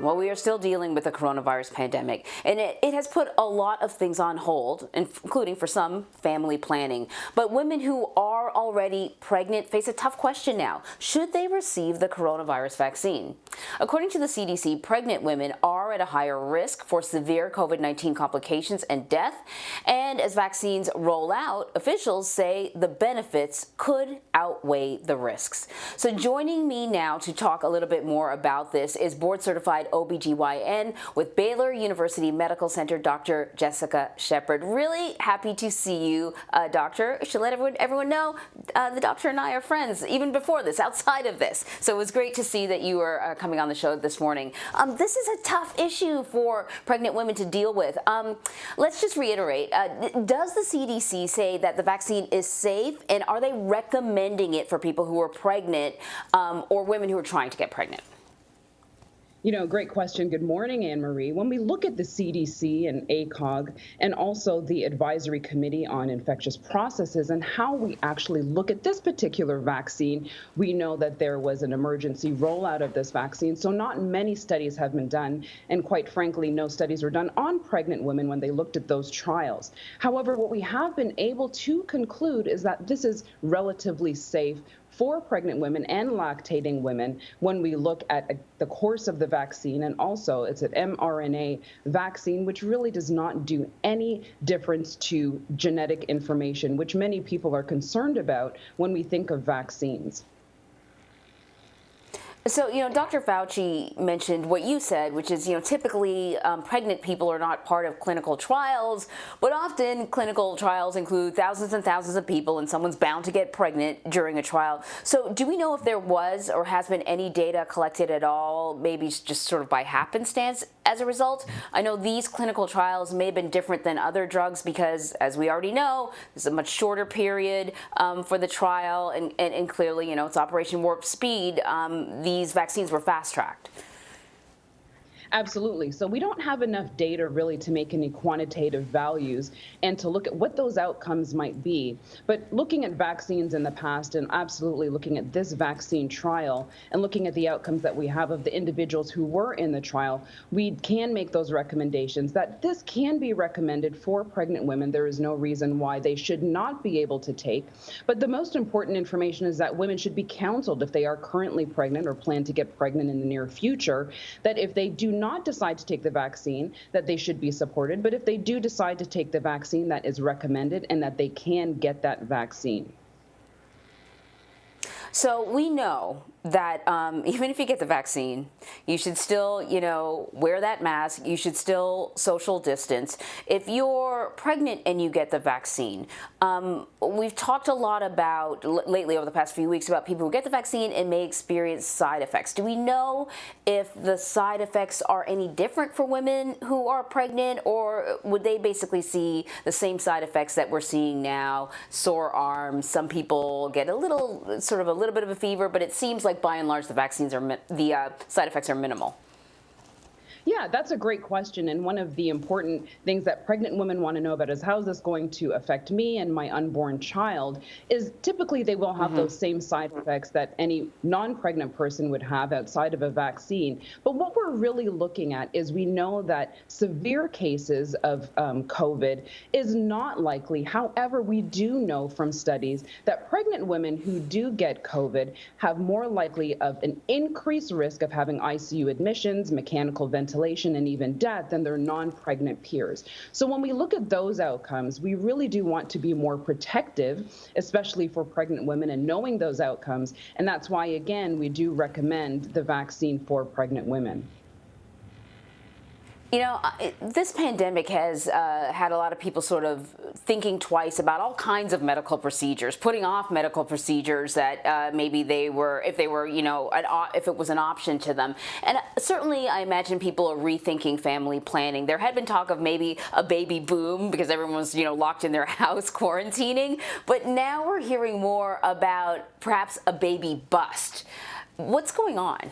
Well, we are still dealing with the coronavirus pandemic, and it has put a lot of things on hold, including for some family planning. But women who are already pregnant face a tough question now. Should they receive the coronavirus vaccine? According to the CDC, pregnant women are at a higher risk for severe COVID-19 complications and death. And as vaccines roll out, officials say the benefits could outweigh the risks. So joining me now to talk a little bit more about this is board-certified OB-GYN with Baylor University Medical Center, Dr. Jessica Shepard. Really happy to see you, doctor. Should let everyone know the doctor and I are friends, even before this, outside of this. So it was great to see that you were coming on the show this morning. This is a tough issue for pregnant women to deal with. Let's just reiterate, does the CDC say that the vaccine is safe, and are they recommending it for people who are pregnant or women who are trying to get pregnant? Great question. Good morning, Anne-Marie. When we look at the CDC and ACOG and also the Advisory Committee on Infectious Processes and how we actually look at this particular vaccine, we know that there was an emergency rollout of this vaccine. So not many studies have been done. And quite frankly, no studies were done on pregnant women when they looked at those trials. However, what we have been able to conclude is that this is relatively safe for pregnant women and lactating women when we look at the course of the vaccine. And also it's an mRNA vaccine, which really does not do any difference to genetic information, which many people are concerned about when we think of vaccines. So, Dr. Fauci mentioned what you said, which is, typically pregnant people are not part of clinical trials, but often clinical trials include thousands and thousands of people, and someone's bound to get pregnant during a trial. So do we know if there was or has been any data collected at all, maybe just sort of by happenstance as a result? I know these clinical trials may have been different than other drugs because, as we already know, there's a much shorter period for the trial, and clearly, it's Operation Warp Speed. These vaccines were fast-tracked. Absolutely. So we don't have enough data really to make any quantitative values and to look at what those outcomes might be. But looking at vaccines in the past and absolutely looking at this vaccine trial and looking at the outcomes that we have of the individuals who were in the trial, we can make those recommendations that this can be recommended for pregnant women. There is no reason why they should not be able to take. But the most important information is that women should be counseled if they are currently pregnant or plan to get pregnant in the near future, that if they do not decide to take the vaccine, that they should be supported. But if they do decide to take the vaccine, that is recommended and that they can get that vaccine. So we know that even if you get the vaccine, you should still, wear that mask. You should still social distance. If you're pregnant and you get the vaccine, we've talked a lot about lately over the past few weeks about people who get the vaccine and may experience side effects. Do we know if the side effects are any different for women who are pregnant, or would they basically see the same side effects that we're seeing now? Sore arms. Some people get a little bit of a fever, but it seems like by and large the side effects are minimal. Yeah, that's a great question. And one of the important things that pregnant women want to know about is how is this going to affect me and my unborn child is typically they will have those same side effects that any non-pregnant person would have outside of a vaccine. But what we're really looking at is we know that severe cases of COVID is not likely. However, we do know from studies that pregnant women who do get COVID have more likely of an increased risk of having ICU admissions, mechanical ventilation, and even death than their non-pregnant peers. So when we look at those outcomes, we really do want to be more protective, especially for pregnant women, and knowing those outcomes. And that's why, again, we do recommend the vaccine for pregnant women. This pandemic has had a lot of people sort of thinking twice about all kinds of medical procedures, putting off medical procedures that maybe if it was an option to them. And certainly I imagine people are rethinking family planning. There had been talk of maybe a baby boom because everyone was, locked in their house quarantining. But now we're hearing more about perhaps a baby bust. What's going on?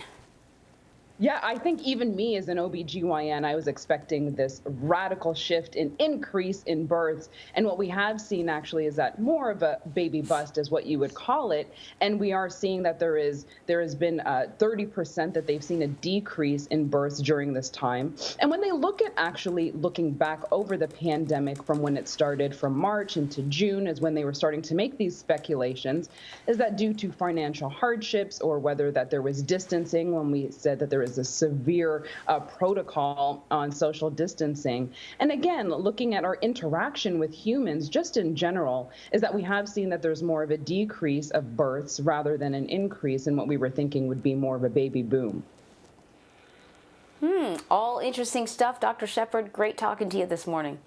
Yeah, I think even me as an OB-GYN, I was expecting this radical shift in increase in births. And what we have seen actually is that more of a baby bust is what you would call it. And we are seeing that there has been 30% that they've seen a decrease in births during this time. And when they look at actually looking back over the pandemic from when it started from March into June is when they were starting to make these speculations, is that due to financial hardships or whether that there was distancing when we said that there was a severe protocol on social distancing. And again, looking at our interaction with humans just in general, is that we have seen that there's more of a decrease of births rather than an increase in what we were thinking would be more of a baby boom. All interesting stuff. Dr. Shepard, great talking to you this morning.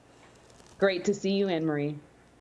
Great to see you, Anne Marie.